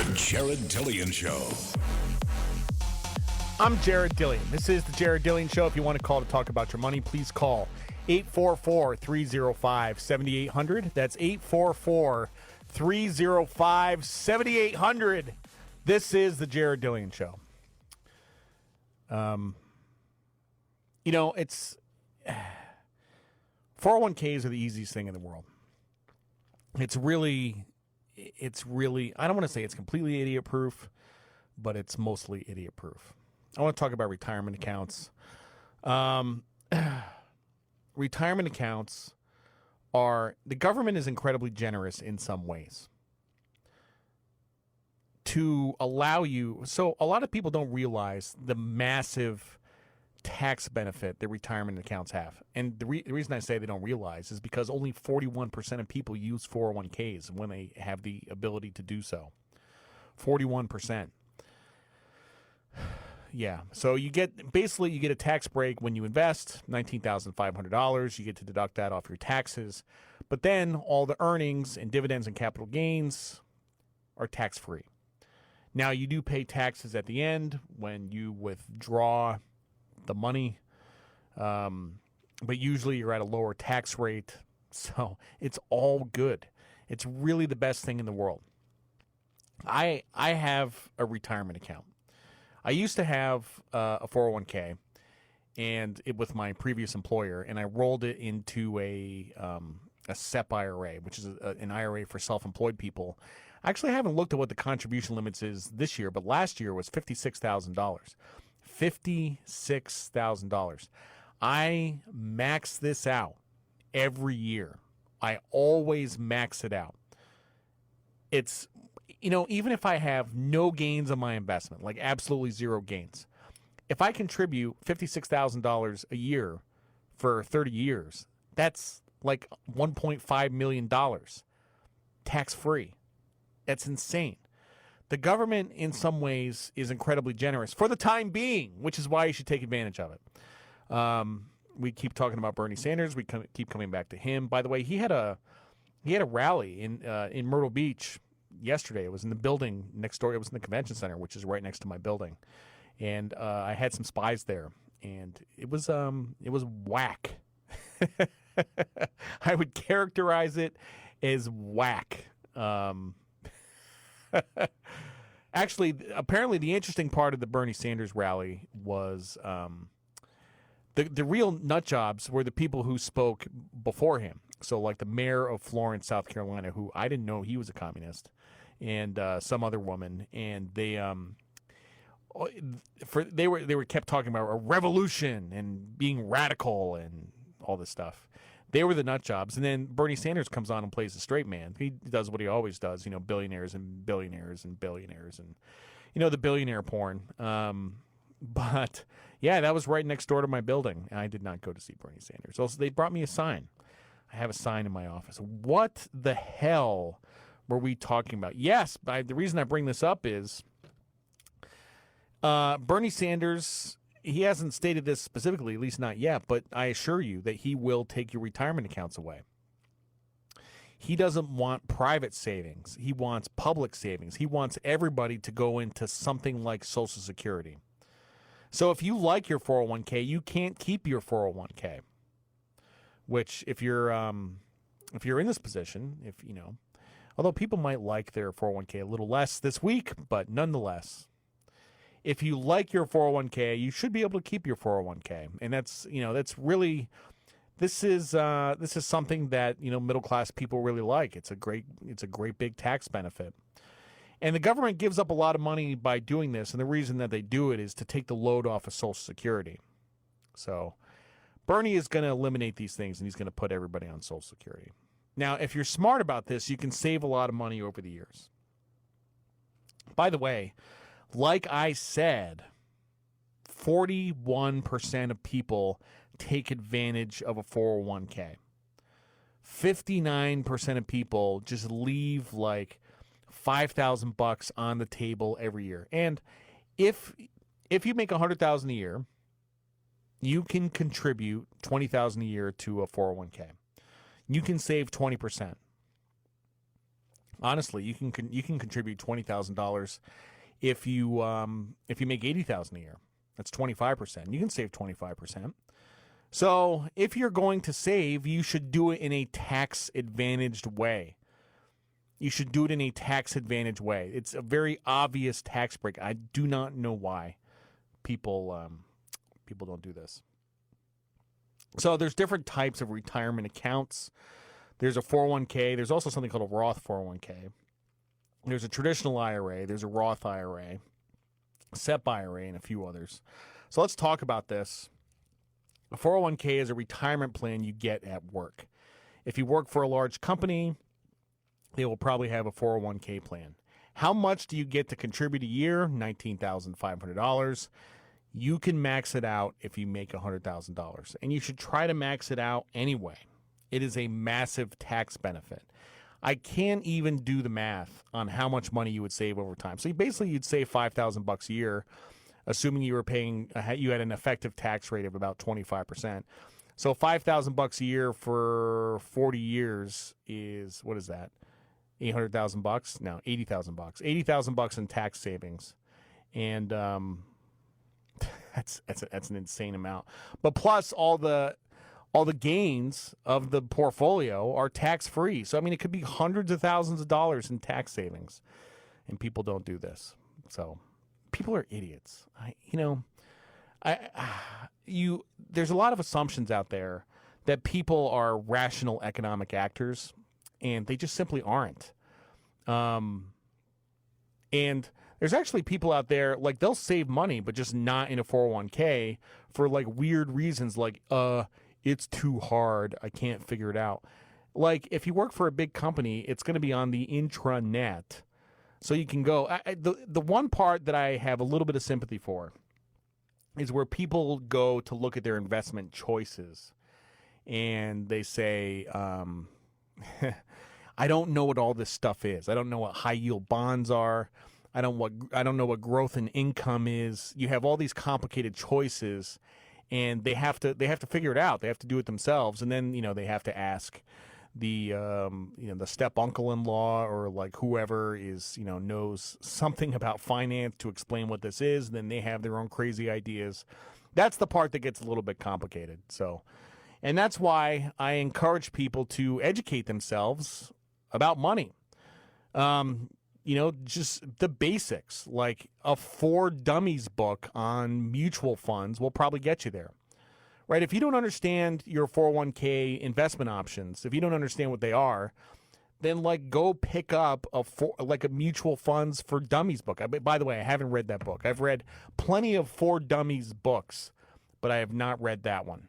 The Jared Dillian Show. I'm Jared Dillian. This is the Jared Dillian Show. If you want to call to talk about your money, please call 844-305-7800. That's 844-305-7800. This is the Jared Dillian Show. It's 401ks are the easiest thing in the world. It's really, I don't want to say it's completely idiot proof, but it's mostly idiot proof. I want to talk about retirement accounts. Retirement accounts the government is incredibly generous in some ways to allow you. So a lot of people don't realize the massive tax benefit that retirement accounts have. And the reason I say they don't realize is because only 41% of people use 401ks when they have the ability to do so. 41%. Yeah. So you get a tax break when you invest, $19,500. You get to deduct that off your taxes. But then all the earnings and dividends and capital gains are tax-free. Now, you do pay taxes at the end when you withdraw the money, but usually you're at a lower tax rate, so it's all good. It's really the best thing in the world. I have a retirement account. I used to have a 401k, and with my previous employer, and I rolled it into a SEP IRA, which is an IRA for self-employed people. I actually haven't looked at what the contribution limits is this year, but last year was $56,000. $56,000. I max this out every year. I always max it out. It's, even if I have no gains on my investment, like absolutely zero gains, if I contribute $56,000 a year for 30 years, that's like $1.5 million tax-free. That's insane. The government, in some ways, is incredibly generous for the time being, which is why you should take advantage of it. We keep talking about Bernie Sanders. We keep coming back to him. By the way, he had a rally in Myrtle Beach yesterday. It was in the building next door. It was in the convention center, which is right next to my building. And I had some spies there, and it was whack. I would characterize it as whack. Actually, apparently the interesting part of the Bernie Sanders rally was the real nut jobs were the people who spoke before him. So like the mayor of Florence, South Carolina, who I didn't know he was a communist, and some other woman, and they were kept talking about a revolution and being radical and all this stuff. They were the nut jobs. And then Bernie Sanders comes on and plays the straight man. He does what he always does, billionaires and billionaires and billionaires and, the billionaire porn. But, yeah, that was right next door to my building. And I did not go to see Bernie Sanders. Also, they brought me a sign. I have a sign in my office. What the hell were we talking about? Yes, the reason I bring this up is Bernie Sanders, he hasn't stated this specifically, at least not yet, but I assure you that he will take your retirement accounts away. He doesn't want private savings. He wants public savings. He wants everybody to go into something like Social Security. So if you like your 401k, you can't keep your 401k, which if you're in this position, although people might like their 401k a little less this week, but nonetheless, if you like your 401k, you should be able to keep your 401k. And that's really, this is something that, middle class people really like. It's a great big tax benefit. And the government gives up a lot of money by doing this. And the reason that they do it is to take the load off of Social Security. So Bernie is going to eliminate these things, and he's going to put everybody on Social Security. Now, if you're smart about this, you can save a lot of money over the years. By the way, like I said, 41% of people take advantage of a 401k. 59% of people just leave like $5,000 on the table every year. And if you make $100,000 a year, you can contribute $20,000 a year to a 401k. You can save 20%. Honestly, you can contribute $20,000 if you make $80,000 a year. That's 25%. You can save 25%. So if you're going to save, you should do it in a tax-advantaged way. It's a very obvious tax break. I do not know why people don't do this. So there's different types of retirement accounts. There's a 401k. There's also something called a Roth 401k. There's a traditional IRA. There's a Roth IRA, SEP IRA, and a few others. So let's talk about this. A 401k is a retirement plan you get at work. If you work for a large company, they will probably have a 401k plan. How much do you get to contribute a year? $19,500. You can max it out if you make $100,000, and you should try to max it out anyway. It is a massive tax benefit. I can't even do the math on how much money you would save over time. So you'd save $5,000 a year, assuming you were paying, you had an effective tax rate of about 25%. So $5,000 a year for 40 years is, what is that? $800,000? No, $80,000. $80,000 in tax savings, and that's an insane amount. But plus all the gains of the portfolio are tax free. So I mean, it could be hundreds of thousands of dollars in tax savings, and people don't do this. So people are idiots. There's a lot of assumptions out there that people are rational economic actors, and they just simply aren't. And there's actually people out there, like, they'll save money, but just not in a 401k for like weird reasons, like, it's too hard, I can't figure it out. Like, if you work for a big company, it's going to be on the intranet. So you can go, the one part that I have a little bit of sympathy for is where people go to look at their investment choices, and they say, I don't know what all this stuff is. I don't know what high yield bonds are. I don't know what growth in income is. You have all these complicated choices, and they have to figure it out. They have to do it themselves, and then they have to ask the the step uncle-in-law or like whoever is knows something about finance to explain what this is. And then they have their own crazy ideas. That's the part that gets a little bit complicated. So, and that's why I encourage people to educate themselves about money. Just the basics, like a For Dummies book on mutual funds will probably get you there, right? If you don't understand your 401k investment options, if you don't understand what they are, then like go pick up a mutual funds for dummies book. By the way, I haven't read that book. I've read plenty of For Dummies books, but I have not read that one.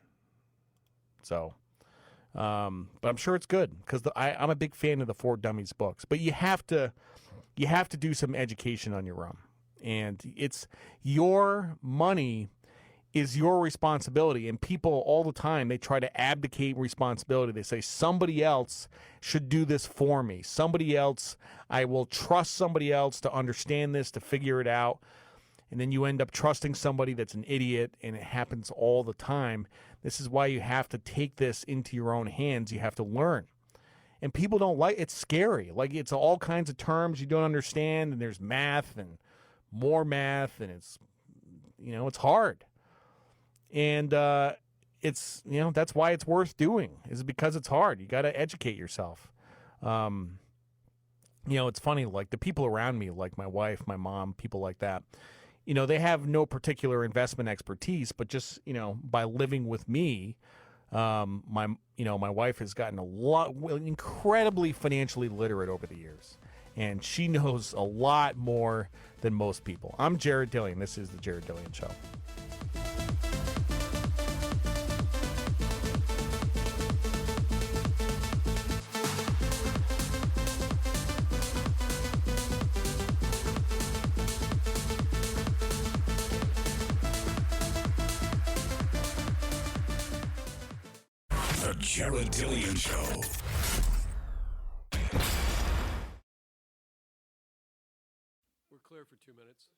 So, but I'm sure it's good because I'm a big fan of the For Dummies books. But you have to do some education on your own, and it's your money is your responsibility. And people all the time, they try to abdicate responsibility. They say somebody else should do this for me. I will trust somebody else to understand this, to figure it out. And then you end up trusting somebody that's an idiot, and it happens all the time. This is why you have to take this into your own hands. You have to learn. And people don't like it's scary. Like, it's all kinds of terms you don't understand, and there's math and more math, and it's hard. And it's that's why it's worth doing, is because it's hard. You got to educate yourself. It's funny, like the people around me, like my wife, my mom, people like that, they have no particular investment expertise, but just, by living with me, my wife has gotten incredibly financially literate over the years, and she knows a lot more than most people. I'm Jared Dillian. This is the Jared Dillian Show. The Jared Dillian Show. We're clear for 2 minutes.